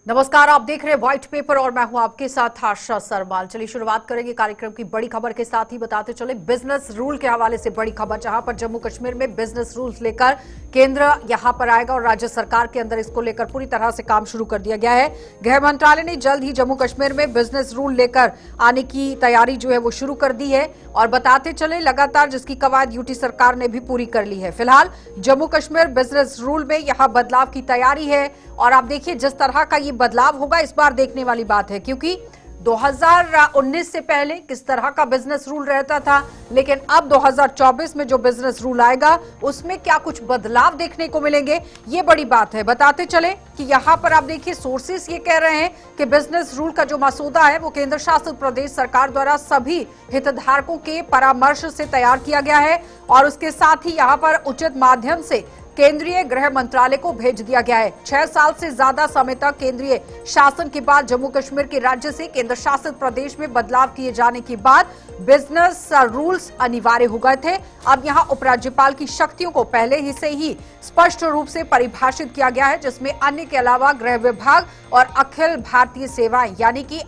नमस्कार, आप देख रहे हैं व्हाइट पेपर और मैं हूं आपके साथ आशा सरवाल। चलिए शुरुआत करेंगे कार्यक्रम की बड़ी खबर के साथ ही बताते चले बिजनेस रूल के हवाले से बड़ी खबर, जहां पर जम्मू कश्मीर में बिजनेस रूल्स लेकर केंद्र यहां पर आएगा और राज्य सरकार के अंदर इसको लेकर पूरी तरह से काम शुरू कर दिया गया है। गृह मंत्रालय ने जल्द ही जम्मू कश्मीर में बिजनेस रूल लेकर आने की तैयारी जो है वो शुरू कर दी है और बताते चले लगातार जिसकी कवायद यूटी सरकार ने भी पूरी कर ली है। फिलहाल जम्मू कश्मीर बिजनेस रूल में यहां बदलाव की तैयारी है और आप देखिए जिस तरह का ये बदलाव होगा इस बार देखने वाली बात है, क्योंकि 2019 से पहले किस तरह का बिजनेस रूल रहता था, लेकिन अब 2024 में जो बिजनेस रूल आएगा उसमें क्या कुछ बदलाव देखने को मिलेंगे, ये बड़ी बात है। बताते चले कि यहां पर आप देखिए सोर्सेस ये कह रहे हैं कि बिजनेस रूल का जो मसौदा है वो केंद्र शासित प्रदेश सरकार द्वारा सभी हितधारकों के परामर्श से तैयार किया गया है और उसके साथ ही यहां पर उचित माध्यम से केंद्रीय गृह मंत्रालय को भेज दिया गया है। 6 साल से ज्यादा समय तक केंद्रीय शासन के बाद जम्मू कश्मीर के राज्य से केंद्र शासित प्रदेश में बदलाव किए जाने के बाद बिजनेस रूल्स अनिवार्य हो गए थे। अब यहां उपराज्यपाल की शक्तियों को पहले ही से ही स्पष्ट रूप से परिभाषित किया गया है, जिसमें अन्य के अलावा गृह विभाग और अखिल भारतीय सेवाएं यानी कि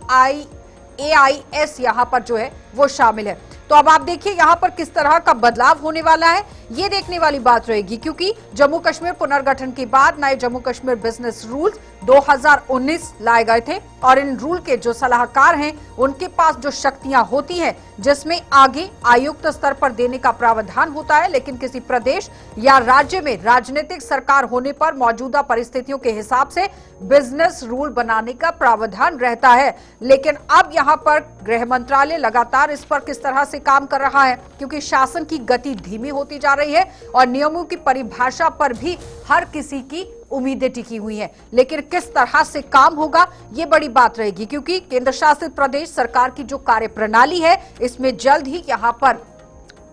AIS यहां पर जो है वो शामिल है। तो अब आप देखिए यहां पर किस तरह का बदलाव होने वाला है, ये देखने वाली बात रहेगी, क्योंकि जम्मू कश्मीर पुनर्गठन के बाद नए जम्मू कश्मीर बिजनेस रूल्स 2019 लाए गए थे और इन रूल के जो सलाहकार हैं उनके पास जो शक्तियां होती हैं, जिसमें आगे आयुक्त स्तर पर देने का प्रावधान होता है, लेकिन किसी प्रदेश या राज्य में राजनीतिक सरकार होने पर मौजूदा परिस्थितियों के हिसाब से बिजनेस रूल बनाने का प्रावधान रहता है। लेकिन अब यहां पर गृह मंत्रालय लगातार इस पर किस तरह से काम कर रहा है, क्योंकि शासन की गति धीमी होती जा रही है और नियमों की परिभाषा पर भी हर किसी की उम्मीदें टिकी हुई हैं। लेकिन किस तरह से काम होगा ये बड़ी बात रहेगी, क्योंकि केंद्र शासित प्रदेश सरकार की जो कार्यप्रणाली है इसमें जल्द ही यहां पर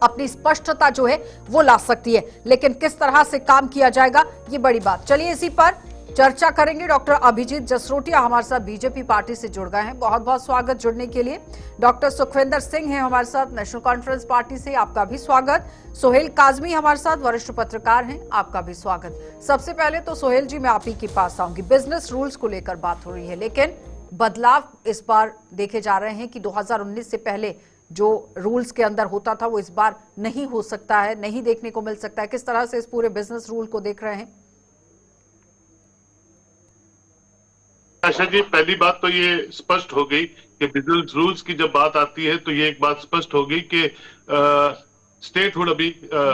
अपनी स्पष्टता जो है वो ला सकती है, लेकिन किस तरह से काम किया जाएगा ये बड़ी बात। चलिए इसी पर चर्चा करेंगे। डॉक्टर अभिजीत जसरोटिया हमारे साथ बीजेपी पार्टी से जुड़ गए हैं, बहुत बहुत स्वागत जुड़ने के लिए। डॉक्टर सुखविंदर सिंह हैं हमारे साथ नेशनल कॉन्फ्रेंस पार्टी से, आपका भी स्वागत। सोहेल काजमी हमारे साथ वरिष्ठ पत्रकार हैं, आपका भी स्वागत। सबसे पहले तो सोहेल जी मैं आप ही के पास आऊंगी। बिजनेस रूल्स को लेकर बात हो रही है, लेकिन बदलाव इस बार देखे जा रहे हैं कि 2019 से पहले जो रूल्स के अंदर होता था वो इस बार नहीं हो सकता है, नहीं देखने को मिल सकता है। किस तरह से इस पूरे बिजनेस रूल को देख रहे हैं? आशा जी, पहली बात तो ये स्पष्ट हो गई कि बिजनेस रूल्स की जब बात आती है तो ये एक बात स्पष्ट हो गई कि स्टेटहुड अभी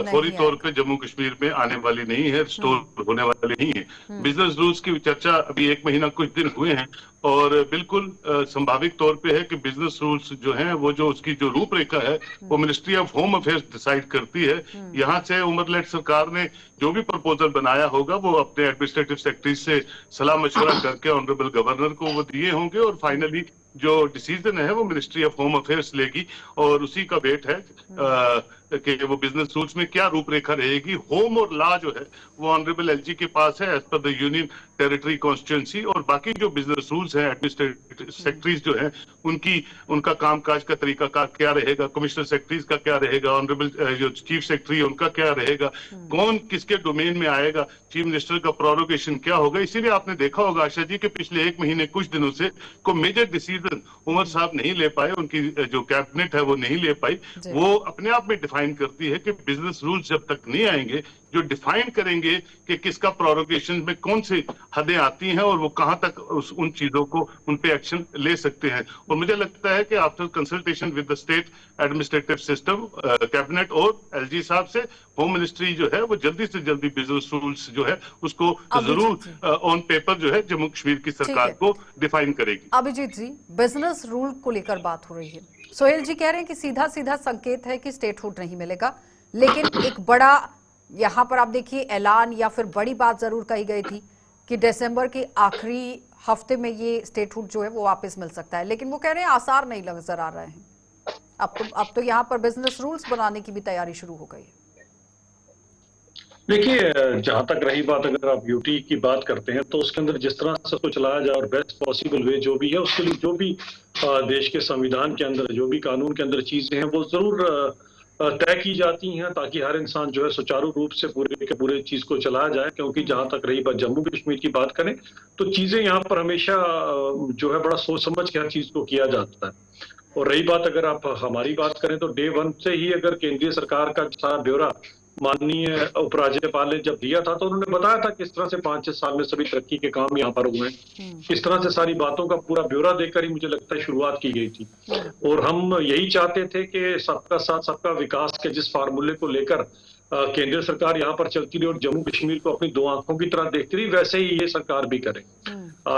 फौरी तौर पे जम्मू कश्मीर में आने वाली नहीं है, स्टोर होने वाली नहीं है। बिजनेस रूल्स की चर्चा अभी 1 महीना कुछ दिन हुए हैं और बिल्कुल संभावित तौर पे है कि बिजनेस रूल्स जो हैं वो जो उसकी जो रूपरेखा है वो ministry of home affairs decide करती है। यहाँ से उमरलेट सरकार ने जो भी प्रपोजल बनाया होगा वो अपने एडमिनिस्ट्रेटिव सेक्रेटरी से सलाह मशवरा करके ऑनरेबल गवर्नर को वो दिए होंगे और फाइनली जो डिसीजन है वो मिनिस्ट्री ऑफ होम अफेयर्स लेगी और उसी का वेट है कि वो बिजनेस रूल्स में क्या रूपरेखा रहेगी। होम और लॉ जो है वो ऑनरेबल एलजी के पास है as per the union territory constituency, और बाकी जो बिजनेस रूल्स हैं एडमिनिस्ट्रेटिव सेक्रेटरीज जो हैं उनका कामकाज का तरीका का क्या रहेगा, कमिश्नर सेक्रेटरीज का क्या रहेगा, ऑनरेबल जो चीफ सेक्रेटरी उनका क्या रहेगा, कौन किसके डोमेन में आएगा, चीफ मिनिस्टर का प्रोरोगेशन क्या होगा। इसीलिए आपने देखा होगा आशा जी कि पिछले 1 महीने कुछ दिनों से कोई मेजर डिसीजन उमर साहब नहीं ले पाए, उनकी जो कैबिनेट है वो नहीं ले पाई। वो अपने आप में डिफाइन करती है कि बिजनेस रूल्स जब तक नहीं आएंगे जो डिफाइन करेंगे कि किसका प्रोरोगेशन में कौन सी हदें आती हैं और वो कहां तक उन चीजों को उन पे एक्शन ले सकते हैं। और मुझे लगता है कि after consultation with the state administrative system, cabinet और एलजी साहब से होम मिनिस्ट्री जो है वो जल्दी से जल्दी बिजनेस रूल्स जो है उसको जरूर ऑन पेपर जो है जम्मू कश्मीर की सरकार को डिफाइन करेगी। अभिजीत जी, बिजनेस रूल को लेकर बात हो रही है, सोहेल जी कह रहे हैं कि सीधा सीधा संकेत है कि स्टेटहुड नहीं मिलेगा, लेकिन एक बड़ा यहाँ पर आप देखिए ऐलान या फिर बड़ी बात जरूर कही गई थी कि दिसंबर के आखिरी हफ्ते में ये स्टेटहुड जो है वो वापस मिल सकता है, लेकिन वो कह रहे हैं आसार नहीं नजर आ रहे हैं। अब तो यहाँ पर बिजनेस रूल्स बनाने की भी तैयारी शुरू हो गई है। देखिए, जहां तक रही बात, अगर आप यूटी की बात करते हैं तो उसके अंदर जिस तरह से उसको चलाया जाए और बेस्ट पॉसिबल वे जो भी है उसके लिए जो भी देश के संविधान के अंदर जो भी कानून के अंदर चीजें हैं वो जरूर तय की जाती हैं ताकि हर इंसान जो है सुचारू रूप से पूरे के पूरे चीज को चलाया जाए। क्योंकि जहां तक रही बात जम्मू कश्मीर की बात करें तो चीजें यहाँ पर हमेशा जो है बड़ा सोच समझ के हर चीज को किया जाता है। और रही बात अगर आप हमारी बात करें तो डे वन से ही अगर केंद्रीय सरकार का सारा ब्यौरा माननीय उपराज्यपाल ने जब दिया था तो उन्होंने बताया था किस तरह से 5-6 साल में सभी तरक्की के काम यहाँ पर हुए हैं। इस तरह से सारी बातों का पूरा ब्यौरा देकर ही मुझे लगता है शुरुआत की गई थी। और हम यही चाहते थे कि सबका साथ सबका विकास के जिस फार्मूले को लेकर केंद्र सरकार यहाँ पर चलती रही और जम्मू कश्मीर को अपनी दो आंखों की तरह देखती रही, वैसे ही ये सरकार भी करे।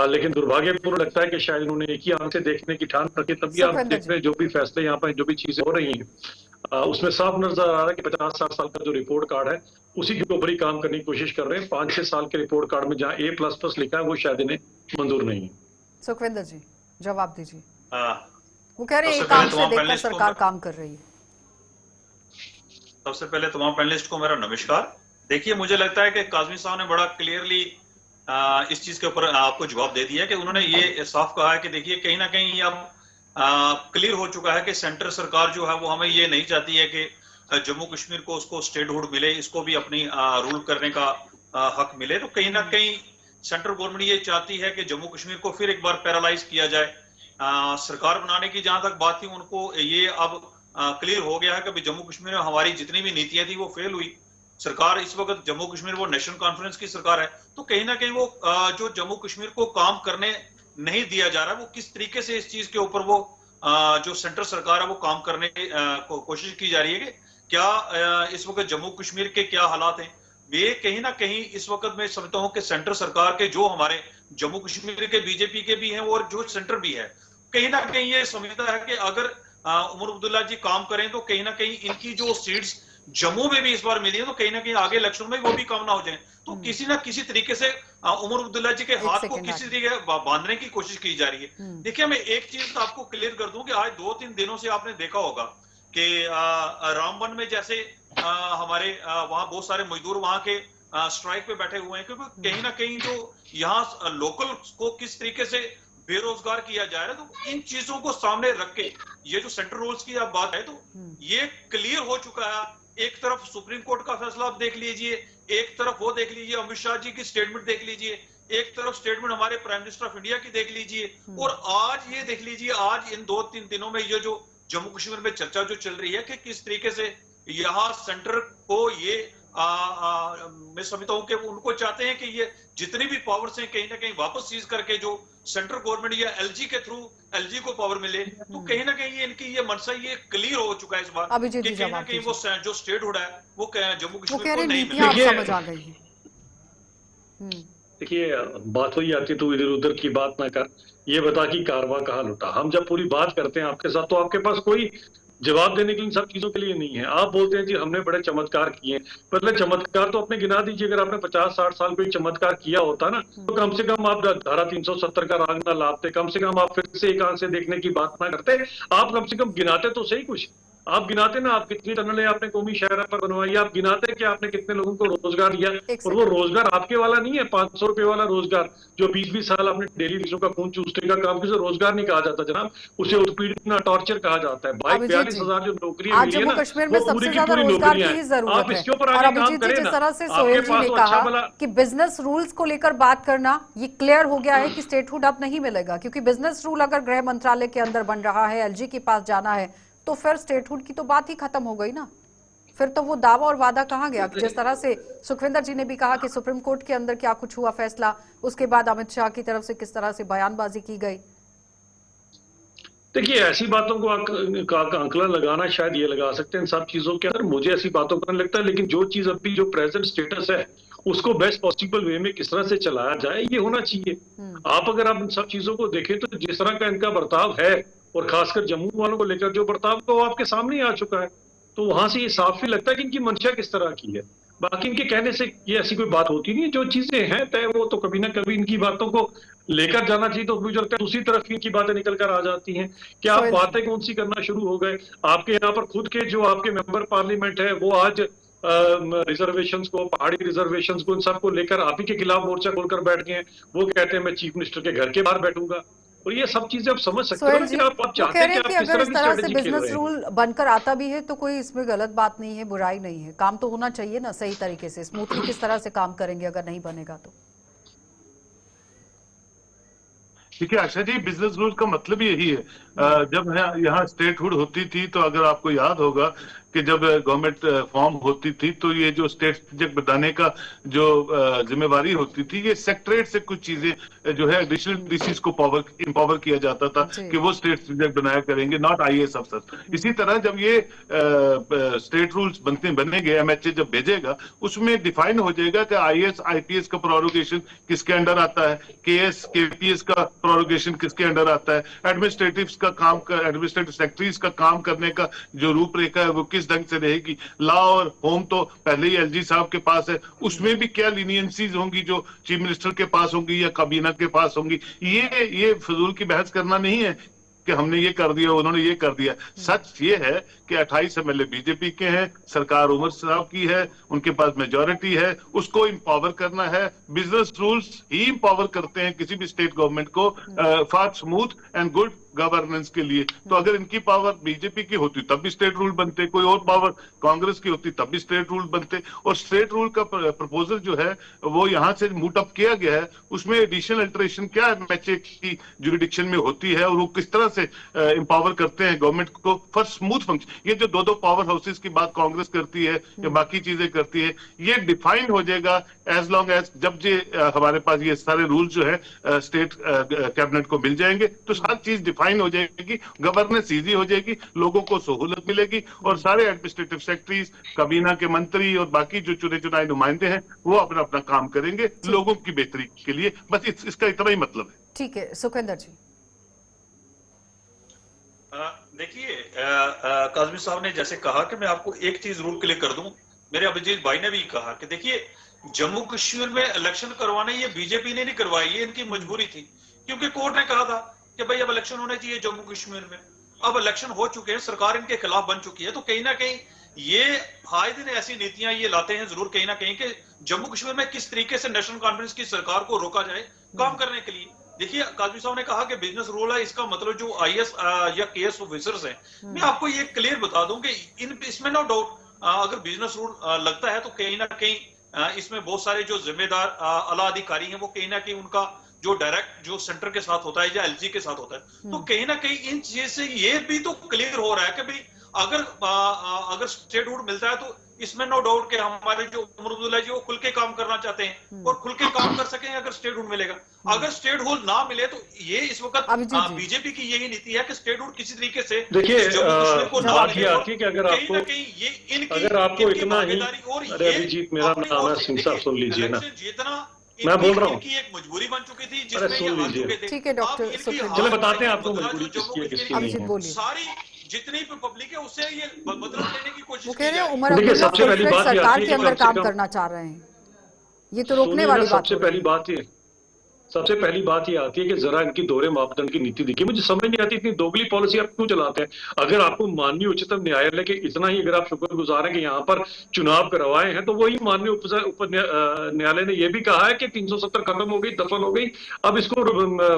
लेकिन दुर्भाग्यपूर्ण लगता है कि शायद उन्होंने एक ही आंख से देखने की ठान रखी, तभी आप देख रहे हैं जो भी फैसले यहाँ पर जो भी चीजें हो रही हैं उसमें साफ नजर आ रहा है कि 50-60 साल का जो रिपोर्ट कार्ड है उसी के ऊपर ही काम करने की कोशिश कर रहे हैं। 5-6 साल के रिपोर्ट कार्ड में जहाँ A++ लिखा है वो शायद इन्हें मंजूर नहीं है। सुखविंदर जी जवाब दीजिए। वो कह रहे हैं एक आंख से देखकर सरकार काम कर रही है। सबसे पहले तमाम पैनलिस्ट को मेरा नमस्कार। देखिए, मुझे लगता है कि काज़मी साहब ने बड़ा क्लियरली इस चीज के ऊपर आपको जवाब दे दिया कि उन्होंने ये साफ कहा है कि देखिए कहीं ना कहीं ये अब क्लियर हो चुका है कि सेंटर सरकार जो है वो हमें ये नहीं चाहती है कि जम्मू कश्मीर को उसको स्टेटहुड मिले, इसको भी अपनी रूल करने का हक मिले। तो कहीं ना कहीं सेंट्रल गवर्नमेंट ये चाहती है कि जम्मू कश्मीर को फिर एक बार पैरालाइज किया जाए। सरकार बनाने की जहां तक बात थी उनको ये अब क्लियर हो गया है कि जम्मू कश्मीर में हमारी जितनी भी नीतियां थी वो फेल हुई। सरकार इस वक्त जम्मू कश्मीर वो नेशनल कॉन्फ्रेंस की सरकार है, तो कहीं ना कहीं वो जो जम्मू कश्मीर को काम करने नहीं दिया जा रहा है, वो किस तरीके से इस चीज के ऊपर वो जो सेंट्रल सरकार है वो काम करने को कोशिश की जा रही है कि क्या इस वक्त जम्मू कश्मीर के क्या हालात हैं। वे कहीं ना कहीं इस वक्त मैं समझता हूं कि सेंट्रल सरकार के जो हमारे जम्मू कश्मीर के बीजेपी के भी हैं और जो सेंटर भी है, कहीं ना कहीं ये समझता है कि अगर उमर अब्दुल्ला जी काम करें तो कहीं ना कहीं इनकी जो सीट्स जम्मू में भी इस बार मिली है तो कहीं ना कहीं आगे इलेक्शन में वो भी कम ना हो जाए। तो किसी ना किसी तरीके से उमर अब्दुल्ला जी के हाथ को किसी तरीके बांधने की कोशिश की जा रही है। देखिए, मैं एक चीज आपको क्लियर कर दूं कि आज 2-3 दिनों से आपने देखा होगा कि रामबन में जैसे हमारे वहां बहुत सारे मजदूर वहां के स्ट्राइक पे बैठे हुए हैं, क्योंकि कहीं ना कहीं जो यहाँ लोकल को किस तरीके से बेरोजगार किया जा रहा है। तो इन चीजों को सामने रख के ये जो सेंट्रल रूल्स की अब बात है तो ये क्लियर हो चुका है। एक तरफ सुप्रीम कोर्ट का फैसला आप देख लीजिए, एक तरफ वो देख लीजिए अमित शाह जी की स्टेटमेंट देख लीजिए, एक तरफ स्टेटमेंट हमारे प्राइम मिनिस्टर ऑफ इंडिया की देख लीजिए, और आज ये देख लीजिए आज इन 2-3 दिनों में ये जो जम्मू कश्मीर में चर्चा जो चल रही है कि किस तरीके से यहाँ सेंटर को ये मैं समझता हूं कि उनको चाहते हैं कि ये जितनी भी पावर्स हैं कहीं ना कहीं वापस सीज करके जो सेंट्रल गवर्नमेंट या एलजी के थ्रू एलजी को पावर मिले। तो कहीं ना कहीं इनकी ये मनसा ये क्लियर हो चुका है इस बार कि कहीं ना कहीं वो जो स्टेटहुड है वो जम्मू कश्मीर को नहीं मिलेगा। देखिए, बात वही आती तो इधर उधर की बात ना कर, ये बता कि कारवां कहाँ लुटा। हम जब पूरी बात करते हैं आपके साथ तो आपके पास कोई जवाब देने के लिए इन सब चीजों के लिए नहीं है। आप बोलते हैं जी हमने बड़े चमत्कार किए हैं, पहले चमत्कार तो अपने गिना दीजिए। अगर आपने 50-60 साल कोई चमत्कार किया होता ना तो कम से कम आप धारा 370 का राग ना लापते, कम से कम आप फिर से एक आंख से देखने की बात ना करते, आप कम से कम गिनाते तो सही कुछ। आप गिनाते ना, आप कितनी टनलें आपने कौमी शहर पर बनवाई, आप गिनाते कि आपने कितने लोगों को रोजगार दिया। और वो रोजगार आपके वाला नहीं है 500 रुपए वाला रोजगार जो 20-20 साल आपने डेली दूसरों का खून चूसने का काम किया, रोजगार नहीं कहा जाता जनाब, उसे उत्पीड़न टॉर्चर कहा जाता है। 42,000 जो नौकरियां मिली है ना वो पूरी की पूरी नौकरियां हैं। आप इसके ऊपर आगे काम करें ना। जिस तरह से सोहेल जी ने कहा कि बिजनेस रूल्स को लेकर बात करना, ये क्लियर हो गया है कि स्टेटहुड अब नहीं मिलेगा, क्योंकि बिजनेस रूल अगर गृह मंत्रालय के अंदर बन रहा है, एलजी के पास जाना है, तो फिर स्टेटहुड की तो बात ही खत्म हो गई ना। फिर तो वो दावा और वादा कहाँ गया। जिस तरह से सुखविंदर जी ने भी कहा कि सुप्रीम कोर्ट के अंदर क्या कुछ हुआ फैसला, उसके बाद अमित शाह की तरफ से किस तरह से बयानबाजी की गई। देखिए, ऐसी बातों को आंकलन लगाना शायद ये लगा सकते हैं इन सब चीजों के अंदर, मुझे ऐसी बातों का नहीं लगता। लेकिन जो चीज अभी जो प्रेजेंट स्टेटस है उसको बेस्ट पॉसिबल वे में किस तरह से चलाया जाए ये होना चाहिए। आप अगर आप इन सब चीजों को देखें तो जिस तरह का इनका बर्ताव है और खासकर जम्मू वालों को लेकर जो बर्ताव तो आपके सामने आ चुका है, तो वहां से ये साफ ही लगता है कि इनकी मंशा किस तरह की है। बाकी इनके कहने से ये ऐसी कोई बात होती नहीं है, जो चीजें हैं तय वो तो कभी ना कभी इनकी बातों को लेकर जाना चाहिए। तो मुझे लगता है दूसरी तरफ इनकी बातें निकल कर आ जाती हैं कि आप बातें कौन सी करना शुरू हो गए। आपके यहाँ पर खुद के जो आपके मेंबर पार्लियामेंट है वो आज रिजर्वेशंस को, पहाड़ी रिजर्वेशंस को, इन सबको लेकर आप ही के खिलाफ मोर्चा खोलकर बैठ गए हैं। वो कहते हैं मैं चीफ मिनिस्टर के घर के बाहर बैठूंगा। और ये सब चीजें आप समझ सकते हो सोहेल ना जी, कि आप वो चाहते कह हैं रहे कि हैं कि आप किस अगर तरह इस की तरह से स्ट्रेटेजी खेल बिजनेस रहे हैं। रूल बनकर आता भी है तो कोई इसमें गलत बात नहीं है, बुराई नहीं है। काम तो होना चाहिए ना सही तरीके से। स्मूथली किस तरह से काम करेंगे अगर नहीं बनेगा तो? देखिए आशा जी, बिजनेस रूल का मतलब यही है। जब यहाँ स्टेटहुड होती थी तो अगर आपको याद होगा कि जब गवर्नमेंट फॉर्म होती थी तो ये जो स्टेट सब्जेक्ट बनाने का जो जिम्मेवारी होती थी, ये सेक्रेटरीट से कुछ चीजें जो है एडिशनल डीसीज को इम्पावर किया जाता था जी। कि वो स्टेट सब्जेक्ट बनाया करेंगे, नॉट आईएएस अफसर। इसी तरह जब ये स्टेट रूल्स बनेंगे, एमएचए जब भेजेगा, उसमें डिफाइन हो जाएगा कि आईएएस आईपीएस का प्रोरोगेशन किसके अंडर आता है, केएस केपीएस का प्रोरोगेशन किसके अंडर आता है, एडमिनिस्ट्रेटिव सेक्रेटरीज का काम करने का जो रूपरेखा है वो किस ढंग से रहेगी। लॉ और होम तो पहले ही एलजी साहब के पास है, उसमें भी क्या लीनियंसीज होंगी जो चीफ मिनिस्टर के पास होंगी या काबीना के पास होंगी। ये फजूल की बहस करना नहीं है कि हमने ये कर दिया, उन्होंने ये कर दिया। सच ये है कि 28 एमएलए बीजेपी के हैं, सरकार उमर साहब की है, उनके पास मेजॉरिटी है, उसको इंपावर करना है। बिजनेस रूल्स ही इंपावर करते हैं किसी भी स्टेट गवर्नमेंट को for smooth and good governance के लिए। तो अगर इनकी पावर बीजेपी की होती तब भी स्टेट रूल बनते, कोई और पावर कांग्रेस की होती तब भी स्टेट रूल बनते। और स्टेट रूल का प्रपोजल जो है वो यहां से मूट अप किया गया है, उसमें एडिशनल अल्टरेशन क्या एमएचए की जुरिडिक्शन में होती है और वो किस तरह से इंपावर करते हैं गवर्नमेंट को फॉर स्मूथ फंक्शन। ये जो दो पावर हाउसेस की बात कांग्रेस करती है या बाकी चीजें करती है, ये डिफाइन हो जाएगा एज लॉन्ग एज जब हमारे पास ये सारे रूल जो है स्टेट कैबिनेट को मिल जाएंगे तो हर चीज डिफाइन हो जाएगी, गवर्नेंस इजी हो जाएगी, लोगों को सहूलत मिलेगी और सारे एडमिनिस्ट्रेटिव सेक्रेटरीज, काबीना के मंत्री और बाकी जो चुने चुनाए नुमाइंदे हैं वो अपना अपना काम करेंगे लोगों की बेहतरी के लिए। बस इसका इतना ही मतलब है। ठीक है सुखविंदर जी। देखिए काजमी साहब ने जैसे कहा कि मैं आपको एक चीज रूल क्लियर कर दूं, मेरे अभिजीत भाई ने भी कहा कि देखिए जम्मू कश्मीर में इलेक्शन करवाने ये बीजेपी ने नहीं करवाई, ये इनकी मजबूरी थी, क्योंकि कोर्ट ने कहा था कि भाई अब इलेक्शन होने चाहिए जम्मू कश्मीर में। अब इलेक्शन हो चुके हैं, सरकार इनके खिलाफ बन चुकी है, तो कहीं ना कहीं ये आए दिन ऐसी नीतियां ये लाते हैं जरूर कहीं ना कहीं कि जम्मू कश्मीर में किस तरीके से नेशनल कॉन्फ्रेंस की सरकार को रोका जाए काम करने के लिए। देखिए काजमी साहब ने कहा कि बिजनेस रूल है, इसका मतलब जो आईएएस या केएस ऑफिसर्स हैं, मैं आपको ये क्लियर बता दूं कि इसमें नो डाउट अगर बिजनेस रूल लगता है तो कहीं ना कहीं इसमें बहुत सारे जो जिम्मेदार आला अधिकारी हैं वो कहीं ना कहीं उनका जो डायरेक्ट जो सेंटर के साथ होता है या एलजी के साथ होता है, तो कहीं ना कहीं इन चीज से ये भी तो क्लियर हो रहा है कि भाई अगर स्टेट रूल मिलता है तो इसमें नो डाउट कि हमारे जो उमर जी वो खुल के काम करना चाहते हैं और खुल के काम कर सकें अगर स्टेट रूल मिलेगा। अगर स्टेट रूल ना मिले तो ये इस वक्त बीजेपी की यही नीति है कि स्टेट रूल किसी तरीके से देखिए बात ये आती है कि अगर आपको इतना ही, अरे अभिजीत मेरा नाम है सिंह साहब, सुन लीजिए ना, मैं बोल रहा हूँ, एक मजबूरी बन चुकी थी अरे सुन लीजिए, ठीक है डॉक्टर चलो बताते हैं आपको मजबूरी किसकी है किसकी नहीं है। सारी जितनी भी पब्लिक है उससे ये बदला लेने की कोशिश वो कह रहे हैं उमर देखिए अब्दुल्ला सबसे पहली बात सरकार के अंदर काम करना चाह रहे हैं, ये तो रोकने वाली बात। सबसे पहली बात ये आती है कि जरा इनकी दोहरे मापदंड की नीति देखिए, मुझे समझ नहीं आती इतनी दोगली पॉलिसी आप क्यों चलाते हैं। अगर आपको माननीय उच्चतम न्यायालय के इतना ही अगर आप शुक्रगुजार हैं कि यहाँ पर चुनाव करवाए हैं, तो वही माननीय उप न्यायालय ने यह भी कहा है कि 370 खत्म हो गई, दफन हो गई, अब इसको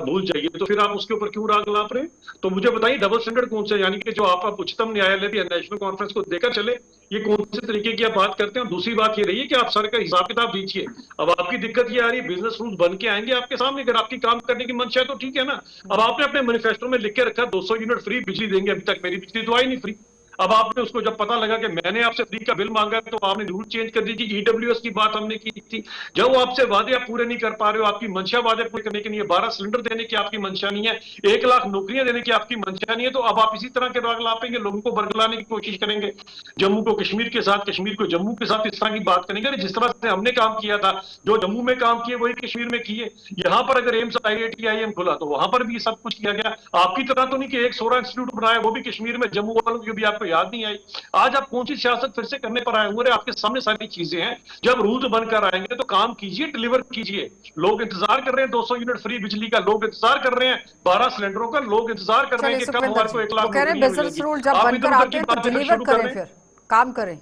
भूल जाइए, तो फिर आप उसके ऊपर क्यों राग लाप रहे। तो मुझे बताइए डबल स्टैंडर्ड कौन से, यानी कि जो आप उच्चतम न्यायालय भी नेशनल कॉन्फ्रेंस को देकर चले, ये कौन से तरीके की आप बात करते हैं। दूसरी बात ये रही है कि आप सर का हिसाब किताब दीजिए। अब आपकी दिक्कत ये आ रही है बिजनेस रूल बन के आएंगे आपके सामने, अगर आपकी काम करने की मंशा है तो ठीक है ना। अब आपने अपने मैनिफेस्टो में लिख के रखा 200 यूनिट फ्री बिजली देंगे, अभी तक मेरी बिजली तो आई नहीं फ्री। अब आपने उसको जब पता लगा कि मैंने आपसे फ्री का बिल मांगा तो आपने रूल चेंज कर दी कि ईडब्ल्यूएस की बात हमने की थी। जब वो आपसे वादे आप पूरे नहीं कर पा रहे हो, आपकी मंशा वादे पूरे करने के लिए 12 सिलेंडर देने की आपकी मंशा नहीं है, 1 लाख नौकरियां देने की आपकी मंशा नहीं है, तो अब आप इसी तरह के राग लापेंगे, लोगों को बरगलाने की कोशिश करेंगे, जम्मू को कश्मीर के साथ, कश्मीर को जम्मू के साथ, इस तरह की बात करेंगे। जिस तरह से हमने काम किया था, जो जम्मू में काम किए वही कश्मीर में किए। यहां पर अगर एम्स IIT IIM खुला तो वहां पर भी सब कुछ किया गया। आपकी तरह तो नहीं कि एक 16 इंस्टीट्यूट बनाया वो भी कश्मीर में, जम्मू वालों की भी आपको याद नहीं आई। आज आप कौन सी सियासत फिर से करने पर आए हुए, आपके सामने सारी चीजें हैं। जब रूल बनकर आएंगे तो काम कीजिए, डिलीवर कीजिए। लोग इंतजार कर रहे हैं 200 यूनिट फ्री बिजली का, लोग इंतजार कर रहे हैं 12 सिलेंडरों का, लोग इंतजार कर रहे हैं कि कब हमारे को 1 लाख कह रहे हैं बिजनेस रूल जब बनकर आते हैं तो डिलीवर करें, फिर काम करें।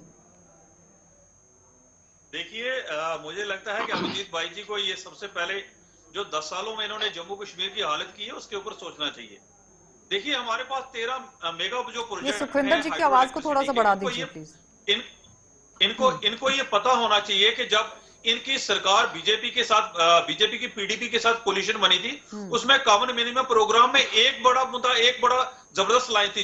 देखिए मुझे लगता है कि अभिजीत भाई जी को ये सबसे पहले जो 10 सालों में इन्होंने जम्मू कश्मीर की हालत की है उसके ऊपर सोचना चाहिए। देखिए हमारे पास 13 मेगा जो ये प्रोजेक्ट सुखविंदर जी की आवाज को थोड़ा सा बढ़ा दीजिए प्लीज। इनको ये पता होना चाहिए कि जब इनकी सरकार बीजेपी की पीडीपी के साथ कोलिशन बनी थी, उसमें कॉमन मिनिमम प्रोग्राम में एक बड़ा मुद्दा, एक बड़ा जबरदस्त लाइन थी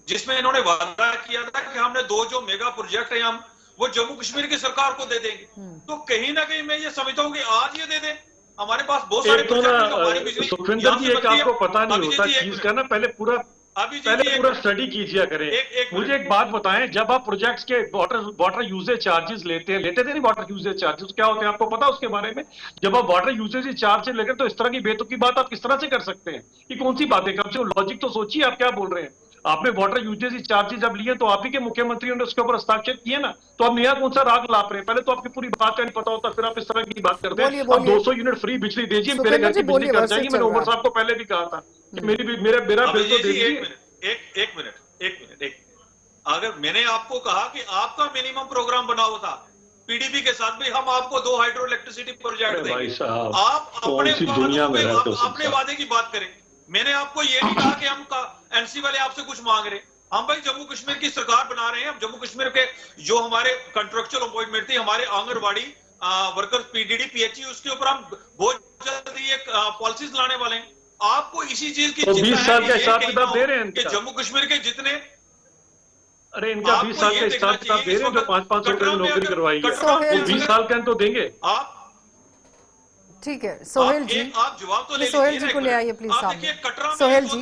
जिसमें इन्होंने वादा किया था कि हमने 2 जो मेगा प्रोजेक्ट है हम वो जम्मू कश्मीर की सरकार को दे देंगे। तो कहीं ना कहीं मैं ये समझता हूँ कि आज ये दे दें। हमारे पास बहुत सारे प्रोजेक्ट। सुखविंदर जी, एक आपको पता नहीं होता चीज का ना, पहले पूरा स्टडी कीजिए करें। मुझे एक बात बताएं, जब आप प्रोजेक्ट्स के वाटर यूजेज चार्जेस लेते थे नहीं, वाटर यूजेज चार्जेस क्या होते हैं आपको पता उसके बारे में? जब आप वाटर यूजेज चार्जेस लेकर तो इस तरह की बेतुकी बात आप किस तरह से कर सकते हैं? ये कौन सी बात है? कम से कम लॉजिक तो सोचिए, आप क्या बोल रहे हैं? आपने वाटर यूजेज चार्जेस जब लिए तो आप ही के मुख्यमंत्री ने उसके ऊपर हस्ताक्षर किए ना, तो आप नया कौन सा राग लाप रहे हैं? पहले तो आपकी पूरी बात का नहीं पता होता, फिर आप इस तरह की बात करते हैं। अब 200 यूनिट फ्री बिजली दीजिए, मेरे घर की बिजली कट जाएगी। मैंने उमर साहब को पहले भी कहा था कि मेरा बिल तो दीजिए। एक मिनट। अगर मैंने आपको कहा कि आपका मिनिमम प्रोग्राम बना हुआ था पीडीपी के साथ भी, हम आपको 2 हाइड्रो इलेक्ट्रिसिटी प्रोजेक्ट देंगे, आप अपने वादे की बात करें। मैंने आपको ये नहीं कहा कि हम एनसी वाले आपसे कुछ मांग रहे हैं। हम भाई जम्मू कश्मीर की सरकार बना रहे हैं। जम्मू कश्मीर के जो हमारे कंट्रेक्चुअल अपॉइंटमेंट थी, हमारे आंगनबाड़ी वर्कर्स पीडीडी पीएचई, उसके ऊपर हम बहुत जल्दी एक पॉलिसीज लाने वाले हैं। आपको इसी चीज की 20 साल का हिसाब किताब दे रहे हैं कि जम्मू कश्मीर के जितने, अरे इनका 20 साल का हिसाब किताब दे रहे हैं जो 500 रुपए में नौकरी करवाएंगे, वो 20 साल का तो देंगे आप। ठीक है सोहेल जी, आप जवाब तो सोहेल जी को ले आइए प्लीज सामने। सोहेल जी,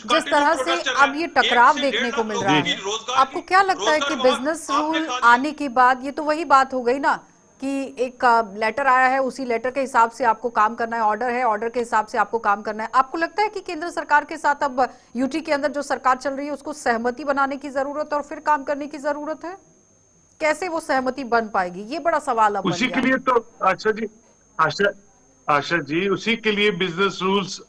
जिस तरह से अब ये टकराव देखने को मिल रहा है, आपको क्या लगता है कि बिजनेस रूल आने के बाद, ये तो वही बात हो गई ना कि एक लेटर आया है, उसी लेटर के हिसाब से आपको काम करना है, ऑर्डर है, ऑर्डर के हिसाब से आपको काम करना है। आपको लगता है कि केंद्र सरकार के साथ अब यूटी के अंदर जो सरकार चल रही है उसको सहमति बनाने की जरूरत और फिर काम करने की जरूरत है? कैसे वो सहमति बन पाएगी, ये बड़ा सवाल अब उसी के लिए तो आशा जी उसी के लिए बिजनेस रूल्स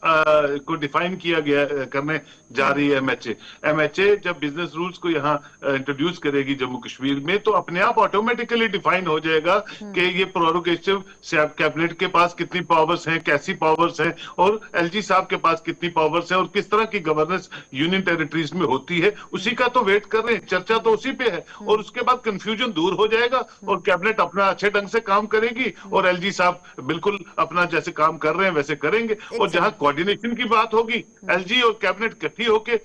को डिफाइन किया गया करने जा रही है एमएचए। जब बिजनेस रूल्स को यहाँ इंट्रोड्यूस करेगी जम्मू कश्मीर में, तो अपने आप ऑटोमेटिकली डिफाइन हो जाएगा कि ये प्रोरोगेटिव कैबिनेट के पास कितनी पावर्स हैं, कैसी पावर्स हैं, और एलजी साहब के पास कितनी पावर्स हैं, और किस तरह की गवर्नेंस यूनियन टेरिटरीज में होती है। उसी का तो वेट कर रहे हैं, चर्चा तो उसी पे है, और उसके बाद कंफ्यूजन दूर हो जाएगा और कैबिनेट अपना अच्छे ढंग से काम करेगी और एलजी साहब बिल्कुल अपना जैसे काम कर रहे हैं वैसे करेंगे। और जहां कोऑर्डिनेशन की बात होगी, एलजी और कैबिनेट इकट्ठी होके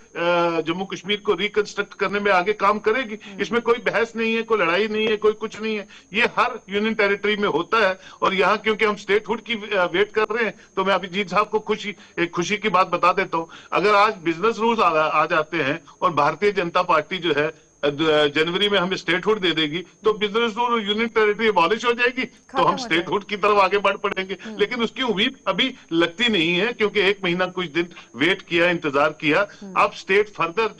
जम्मू कश्मीर को रिकंस्ट्रक्ट करने में आगे काम करेगी। इसमें कोई बहस नहीं है, कोई लड़ाई नहीं है, कोई कुछ नहीं है। ये हर यूनियन टेरिटरी में होता है। और यहाँ क्योंकि हम स्टेटहुड की वेट कर रहे हैं, तो मैं अभिजीत साहब को एक खुशी की बात बता देता हूँ। अगर आज बिजनेस रूल्स आ जाते हैं और भारतीय जनता पार्टी जो है जनवरी में हमें स्टेटहुड दे देगी, तो business rule union territory abolish हो जाएगी, तो हम स्टेटहुड की तरफ आगे बढ़ पड़ेंगे। लेकिन उसकी उम्मीद अभी लगती नहीं है, क्योंकि 1 महीना कुछ दिन वेट किया, इंतजार किया। अब स्टेट फर्दर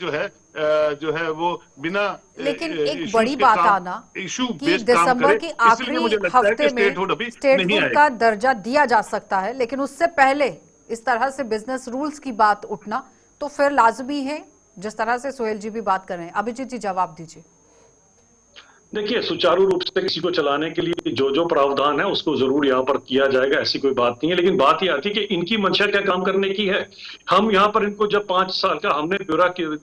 जो है वो बिना, लेकिन एक बड़ी बात आना इशू कि दिसंबर की आखिरी हफ्ते में स्टेटहुड का दर्जा दिया जा सकता है, लेकिन उससे पहले इस तरह से बिजनेस रूल्स की बात उठना तो फिर लाजमी है, जिस तरह से सोहेल जी भी बात कर रहे हैं। अभिजीत जी जवाब दीजिए। देखिए, सुचारू रूप से किसी को चलाने के लिए जो प्रावधान है उसको जरूर यहाँ पर किया जाएगा, ऐसी कोई बात नहीं है। लेकिन बात ये आती है कि इनकी मंशा क्या काम करने की है। हम यहाँ पर इनको जब 5 साल का हमने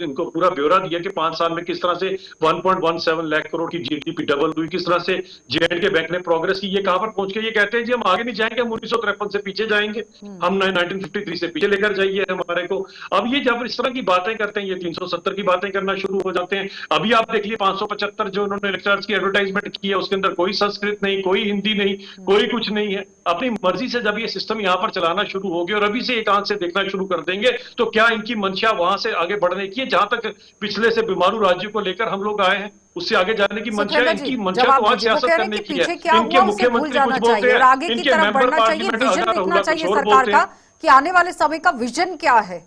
इनको पूरा ब्यौरा दिया कि 5 साल में किस तरह से 1.17 लाख करोड़ की जीडीपी डबल हुई, किस तरह से जेएंडके बैंक ने प्रोग्रेस की। ये कहां पर पहुंच गए? ये कहते हैं जी हम आगे नहीं जाएंगे, हम 1953 से पीछे जाएंगे, हम 1953 से पीछे लेकर जाइए हमारे को। अब ये जब इस तरह की बातें करते हैं, ये 370 की बातें करना शुरू हो जाते हैं। अभी आप देख लिए 575 जो उन्होंने की एडवर्टाइजमेंट की है, उसके अंदर कोई संस्कृत नहीं, कोई हिंदी नहीं, कोई कुछ नहीं है। अपनी मर्जी से जब ये सिस्टम यहां पर चलाना शुरू हो गया और अभी से एक आंख से देखना शुरू कर देंगे, तो क्या इनकी मंशा वहां से आगे बढ़ने की है? जहां तक पिछले से बीमारू राज्यों को लेकर हम लोग आए हैं, उससे आगे जाने की मंशा, इनकी मंशा तो आज सियासत करने की है। इनके मुख्यमंत्री कुछ बोलते हैं, इनके मेंबर पार्लियामेंट दिखना चाहिए सरकार का कि आने वाले समय का विजन क्या है,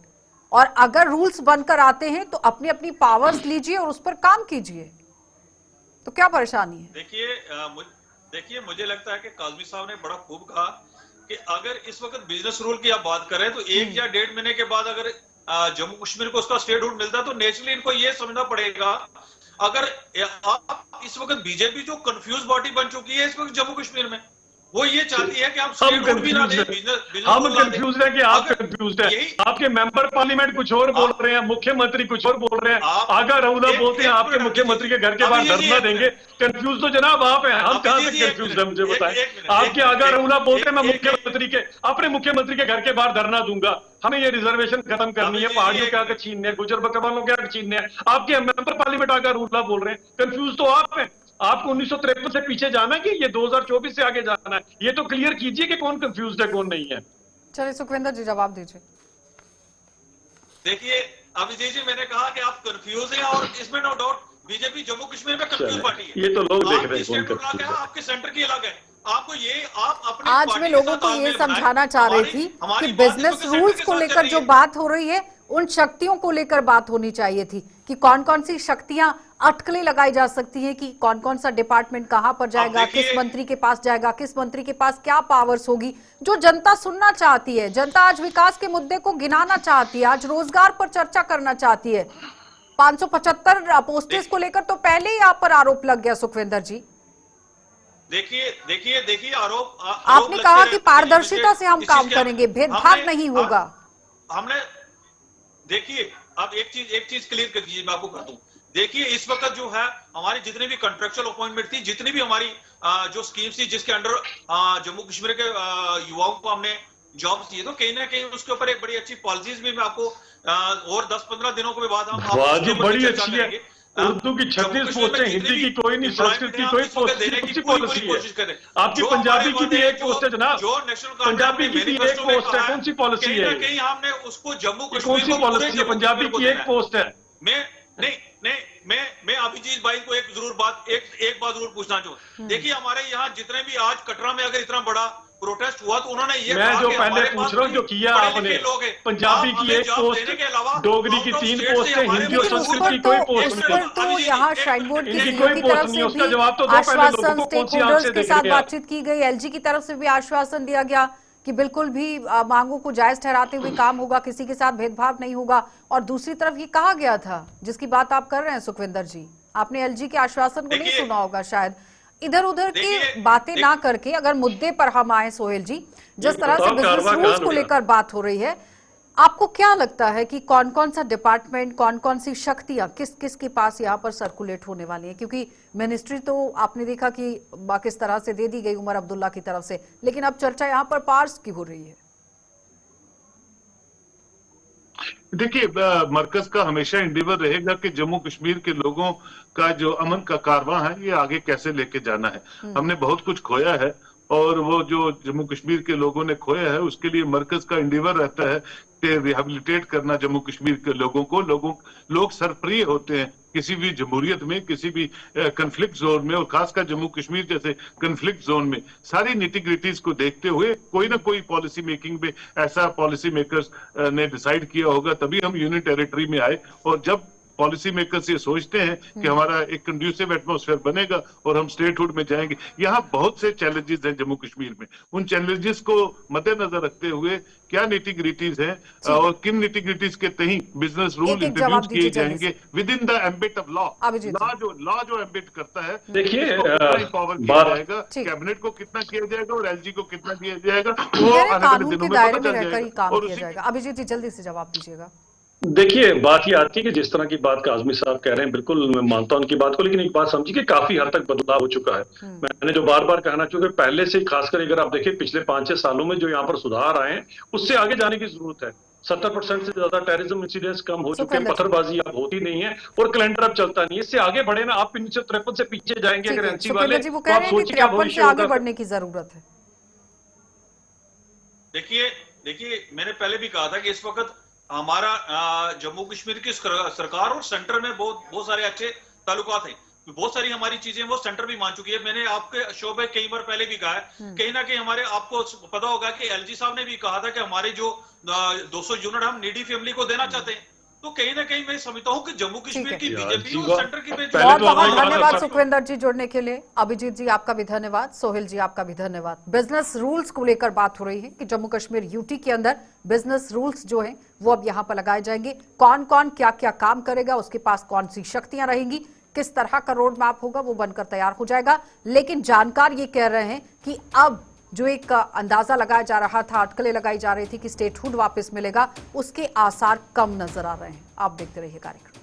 और अगर रूल्स बनकर आते हैं तो अपनी अपनी पावर्स लीजिए और उस पर काम कीजिए, तो क्या परेशानी है? देखिए मुझे लगता है कि काज़मी साहब ने बड़ा खूब कहा कि अगर इस वक्त बिजनेस रूल की आप बात करें तो 1 या 1.5 महीने के बाद अगर जम्मू कश्मीर को उसका स्टेटहुड मिलता है, तो नेचुरली इनको ये समझना पड़ेगा, अगर आप इस वक्त बीजेपी जो कंफ्यूज बॉडी बन चुकी है इस वक्त जम्मू कश्मीर में, वो ये चाहती है कि आप हम कंफ्यूज है कि आप कंफ्यूज है। आपके मेंबर पार्लियामेंट कुछ और बोल रहे हैं, मुख्यमंत्री कुछ और बोल रहे हैं, आगा रऊला बोलते हैं आपके मुख्यमंत्री के घर के बाहर धरना देंगे। कंफ्यूज तो जनाब आप हैं, हम कहां से कंफ्यूज है मुझे बताएं। आपके आगा रऊला बोलते हैं मैं मुख्यमंत्री के अपने मुख्यमंत्री के घर के बाहर धरना दूंगा, हमें ये रिजर्वेशन खत्म करनी है, पहाड़ियों के आगे छीनने, गुजर बकरवालों के आगे छीनने। आपके मेंबर पार्लियामेंट आगा रऊला बोल रहे हैं, कंफ्यूज तो आप हैं। आपको 1953 से पीछे जाना है कि ये 2024 से आगे जाना है? ये तो क्लियर कीजिए कि कौन कंफ्यूज है कौन नहीं है। चलिए सुखविंदर जी जवाब दीजिए। देखिए अभिजीत जी, मैंने कहा कि आप कंफ्यूज हैं और इसमें no doubt BJP Jammu Kashmir में कंफ्यूज पार्टी है। ये तो लोग देख रहे हैं कौन कंफ्यूज है, आपके सेंटर की अलग है। आपको ये आप अपने आज मैं लोगों को ये समझाना चाह रही थी कि बिजनेस रूल्स को लेकर जो बात हो रही है उन शक्तियों को लेकर बात होनी चाहिए थी कि कौन कौन सी शक्तियां अटकलें लगाई जा सकती हैं कि कौन कौन सा डिपार्टमेंट कहां पर जाएगा, किस मंत्री के पास जाएगा, किस मंत्री के पास क्या पावर्स होगी, जो जनता सुनना चाहती है। जनता आज विकास के मुद्दे को गिनाना चाहती है, आज रोजगार पर चर्चा करना चाहती है। 575 पोस्टेज को लेकर तो पहले ही आप पर आरोप लग गया सुखविंदर जी। देखिए आरोप आपने कहा कि पारदर्शिता से हम काम करेंगे, भेदभाव नहीं होगा। हमने देखिए अब एक चीज क्लियर कर दीजिए, मैं आपको कर दूं। देखिए इस वक्त जो है हमारी जितनी भी कॉन्ट्रेक्चुअल अपॉइंटमेंट थी, जितनी भी हमारी जो स्कीम्स थी जिसके अंडर जम्मू कश्मीर के युवाओं को हमने जॉब्स दिए, तो कहीं ना कहीं उसके ऊपर एक बड़ी अच्छी पॉलिसीज भी मैं आपको और 10-15 दिनों के बाद हम बड़ी अच्छी है। उर्दू की 36 पोस्टें, हिंदी की कोई नहीं, संस्कृत की कोई पोस्ट देने की पॉलिसी है। आपकी पंजाबी की भी एक पोस्ट है जनाब, पंजाबी की भी एक पोस्ट है, कौन सी पॉलिसी है? कहीं हमने उसको जम्मू कश्मीर कौन सी पॉलिसी है? पंजाबी की एक पोस्ट है। मैं अभिजीत भाई को एक बात जरूर पूछना चाहूँ। देखिए हमारे यहाँ जितने भी आज कटरा में अगर इतना बड़ा प्रोटेस्ट हुआ तो उन्होंने ये मैं जो पहले पूछ रहा हूँ जो किया आपने, पंजाबी की एक पोस्ट, डोगरी की 3 पोस्टें, हिंदी और संस्कृत की कोई पोस्ट नहीं। तो यहाँ श्राइन बोर्ड की तरफ से उसका जवाब तो आश्वासन, स्टेक होल्डर्स के साथ बातचीत की गई, एलजी की तरफ से भी आश्वासन दिया गया कि बिल्कुल भी मांगों को जायज ठहराते हुए काम होगा, किसी के साथ भेदभाव नहीं होगा। और दूसरी तरफ ये कहा गया था जिसकी बात आप कर रहे हैं सुखविंदर जी, आपने एलजी के आश्वासन को नहीं सुना होगा शायद। इधर उधर की बातें ना करके अगर मुद्दे पर हम आए सोहेल जी, जिस तरह से बिजनेस रूल्स को लेकर बात हो रही है, आपको क्या लगता है कि कौन कौन सा डिपार्टमेंट, कौन कौन सी शक्तियां किस किस के पास यहाँ पर सर्कुलेट होने वाली है? क्योंकि मिनिस्ट्री तो आपने देखा कि किस तरह से दे दी गई उमर अब्दुल्ला की तरफ से, लेकिन अब चर्चा यहाँ पर पार्स की हो रही है। देखिए मरकज का हमेशा इंडिवर रहेगा कि जम्मू कश्मीर के लोगों का जो अमन का कारवां है ये आगे कैसे लेके जाना है। हमने बहुत कुछ खोया है और वो जो जम्मू कश्मीर के लोगों ने खोया है उसके लिए मरकज का इंडिवर रहता है कि रिहेबिलिटेट करना जम्मू कश्मीर के लोगों को। लोग सरप्रिय होते हैं किसी भी जमहूरियत में, किसी भी कन्फ्लिक्ट जोन में, और खासकर जम्मू कश्मीर जैसे कन्फ्लिक्ट जोन में सारी निटिग्रिटीज को देखते हुए कोई ना कोई पॉलिसी मेकिंग में ऐसा पॉलिसी मेकर्स ने डिसाइड किया होगा, तभी हम यूनियन टेरिटरी में आए। और जब पॉलिसी मेकर्स ये सोचते हैं कि हमारा एक कंड्यूसिव एटमॉस्फेयर बनेगा और हम स्टेटहुड में जाएंगे, यहाँ बहुत से चैलेंजेस हैं जम्मू कश्मीर में। उन चैलेंजेस को मद्देनजर रखते हुए क्या निटिग्रिटीज हैं और किन निटिग्रिटीज के तहत बिजनेस रूल इंट्रोड्यूस किए जाएंगे with in the ambit of law. Law जो एम्बिट करता है, देखिए पावर किया जाएगा, कैबिनेट को कितना किया जाएगा और एलजी को कितना किया जाएगा वो आने वाले दिनों में पता चल जाएगा। अभिजीत जी जल्दी से जवाब दीजिएगा। देखिए बात ये आती है कि जिस तरह की बात काज़मी साहब कह रहे हैं, बिल्कुल मैं मानता हूं उनकी बात को, लेकिन एक बात समझिए कि काफी हद तक बदलाव हो चुका है। मैंने जो बार बार कहना चाहूंगा, पहले से खासकर अगर आप देखिए पिछले 5-6 सालों में जो यहाँ पर सुधार आए हैं उससे आगे जाने की जरूरत है। 70% से ज्यादा टेररिज्म इंसिडेंट्स कम हो चुके हैं, पत्थरबाजी अब होती नहीं है और कैलेंडर अब चलता नहीं है। इससे आगे बढ़े ना, आप 1953 से पीछे जाएंगे अगर एनसी वाले, तो आप सोचिए भविष्य आगे बढ़ने की जरूरत है। देखिए मैंने पहले भी कहा था कि इस वक्त हमारा जम्मू कश्मीर की सरकार और सेंटर में बहुत सारे अच्छे ताल्लुकात हैं। बहुत सारी हमारी चीजें वो सेंटर भी मान चुकी है। मैंने आपके शो में कई बार पहले भी कहा है, कहीं ना कहीं हमारे आपको पता होगा कि एलजी साहब ने भी कहा था कि हमारे जो 200 यूनिट हम नीडी फैमिली को देना चाहते हैं। तो कहीं ना कहीं मैं समझता हूं कि जम्मू कश्मीर की बीजेपी और सेंटर की बहुत बहुत धन्यवाद सुखविंदर जी जुड़ने के लिए। अभिजीत जी आपका भी धन्यवाद, सोहेल जी आपका भी धन्यवाद। बिजनेस रूल्स को लेकर बात हो रही है कि जम्मू कश्मीर यूटी के अंदर बिजनेस रूल्स जो हैं वो अब यहाँ पर लगाए जाएंगे। कौन कौन क्या क्या काम करेगा, उसके पास कौन सी शक्तियां रहेंगी, किस तरह का रोड मैप होगा वो बनकर तैयार हो जाएगा। लेकिन जानकार ये कह रहे हैं कि अब जो एक अंदाजा लगाया जा रहा था, अटकलें लगाई जा रही थी कि स्टेटहुड वापस मिलेगा, उसके आसार कम नजर आ रहे हैं। आप देखते रहिए कार्यक्रम।